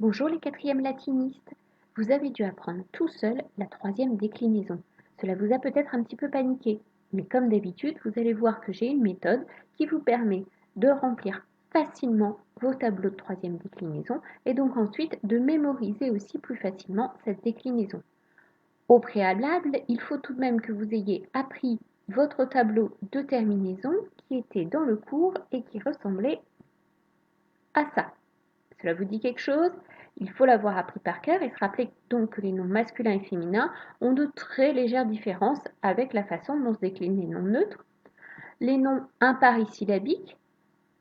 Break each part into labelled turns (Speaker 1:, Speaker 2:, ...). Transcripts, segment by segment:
Speaker 1: Bonjour les quatrièmes latinistes. Vous avez dû apprendre tout seul la troisième déclinaison. Cela vous a peut-être un petit peu paniqué, mais comme d'habitude, vous allez voir que j'ai une méthode qui vous permet de remplir facilement vos tableaux de troisième déclinaison et donc ensuite de mémoriser aussi plus facilement cette déclinaison. Au préalable, il faut tout de même que vous ayez appris votre tableau de terminaison qui était dans le cours et qui ressemblait à ça. Cela vous dit quelque chose? Il faut l'avoir appris par cœur et se rappeler donc que les noms masculins et féminins ont de très légères différences avec la façon dont se déclinent les noms neutres. Les noms imparisyllabiques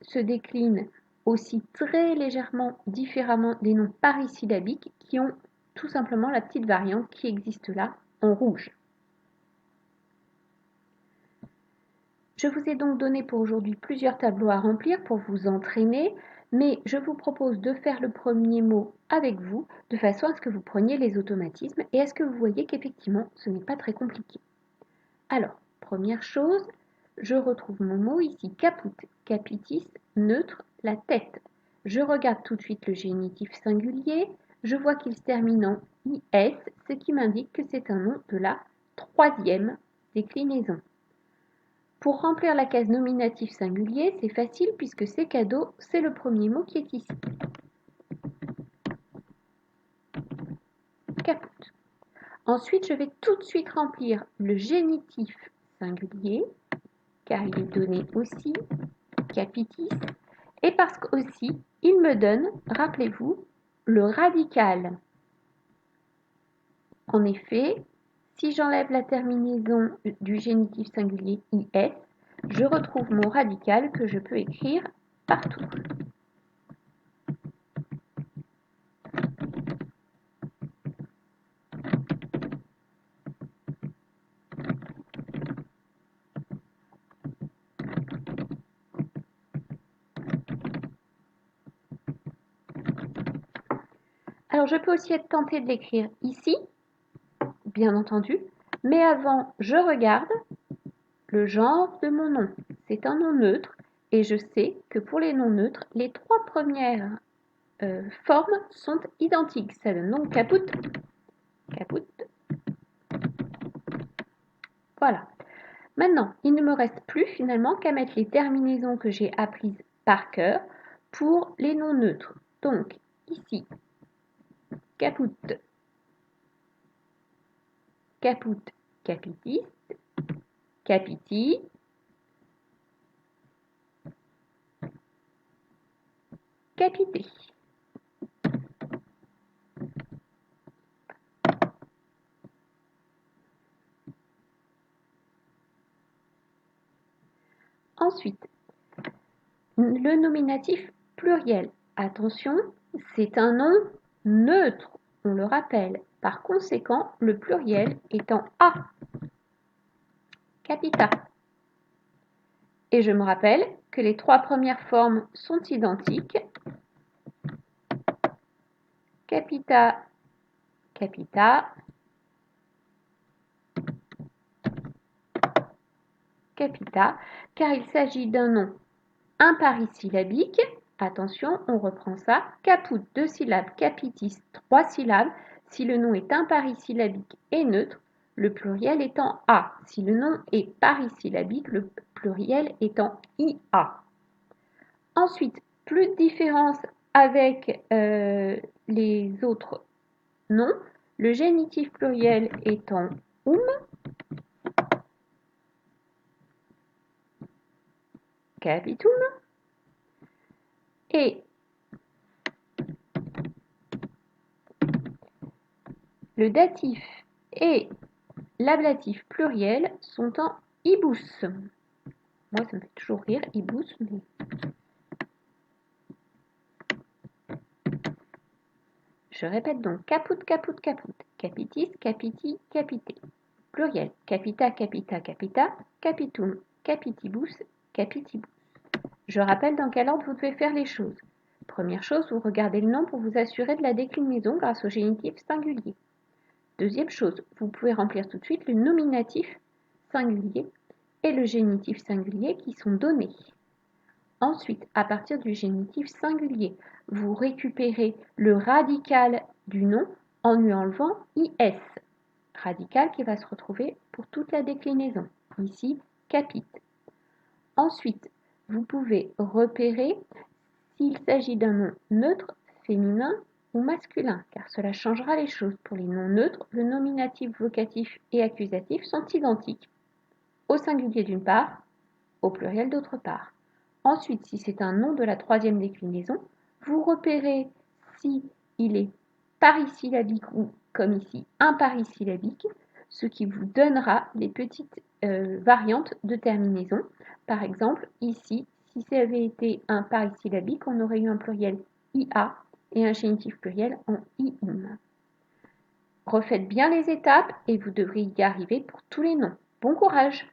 Speaker 1: se déclinent aussi très légèrement différemment des noms parisyllabiques qui ont tout simplement la petite variante qui existe là en rouge. Je vous ai donc donné pour aujourd'hui plusieurs tableaux à remplir pour vous entraîner, mais je vous propose de faire le premier mot avec vous, de façon à ce que vous preniez les automatismes et à ce que vous voyez qu'effectivement, ce n'est pas très compliqué. Alors, première chose, je retrouve mon mot ici, caput, capitis, neutre, la tête. Je regarde tout de suite le génitif singulier, je vois qu'il se termine en IS, ce qui m'indique que c'est un nom de la troisième déclinaison. Pour remplir la case nominatif singulier, c'est facile puisque c'est cadeau, c'est le premier mot qui est ici. Caput. Ensuite, je vais tout de suite remplir le génitif singulier, car il est donné aussi, capitis, et parce qu'aussi, il me donne, rappelez-vous, le radical. En effet, si j'enlève la terminaison du génitif singulier IS, je retrouve mon radical que je peux écrire partout. Alors je peux aussi être tentée de l'écrire ici, bien entendu, mais avant, je regarde le genre de mon nom. C'est un nom neutre et je sais que pour les noms neutres, les trois premières formes sont identiques. Ça donne donc caput, caput. Voilà. Maintenant, il ne me reste plus finalement qu'à mettre les terminaisons que j'ai apprises par cœur pour les noms neutres. Donc, ici, caput, caput, capitis, capiti, capité. Ensuite, le nominatif pluriel. Attention, c'est un nom neutre, on le rappelle. Par conséquent, le pluriel est en A. Capita. Et je me rappelle que les trois premières formes sont identiques. Capita, capita, capita, car il s'agit d'un nom imparisyllabique. Attention, on reprend ça. Caput, 2 syllabes, capitis, 3 syllabes. Si le nom est imparisyllabique et neutre, le pluriel est en A. Si le nom est parisyllabique, le pluriel est en IA. Ensuite, plus de différence avec les autres noms. Le génitif pluriel est en capitum, et le datif et l'ablatif pluriel sont en ibus. Moi, ça me fait toujours rire, ibus, mais... Je répète donc, caput, caput, caput, capitis, capiti, capité. Pluriel, capita, capita, capita, capitum, capitibus, capitibus. Je rappelle dans quel ordre vous devez faire les choses. Première chose, vous regardez le nom pour vous assurer de la déclinaison grâce au génitif singulier. Deuxième chose, vous pouvez remplir tout de suite le nominatif singulier et le génitif singulier qui sont donnés. Ensuite, à partir du génitif singulier, vous récupérez le radical du nom en lui enlevant IS. Radical qui va se retrouver pour toute la déclinaison. Ici, capite. Ensuite, vous pouvez repérer s'il s'agit d'un nom neutre, féminin ou masculin, car cela changera les choses. Pour les noms neutres, le nominatif, vocatif et accusatif sont identiques, au singulier d'une part, au pluriel d'autre part. Ensuite, si c'est un nom de la troisième déclinaison, vous repérez si il est parisyllabique ou, comme ici, imparisyllabique, ce qui vous donnera les petites variantes de terminaison. Par exemple, ici, si ça avait été un parisyllabique, on aurait eu un pluriel IA et un génitif pluriel en IUM. Refaites bien les étapes et vous devriez y arriver pour tous les noms. Bon courage!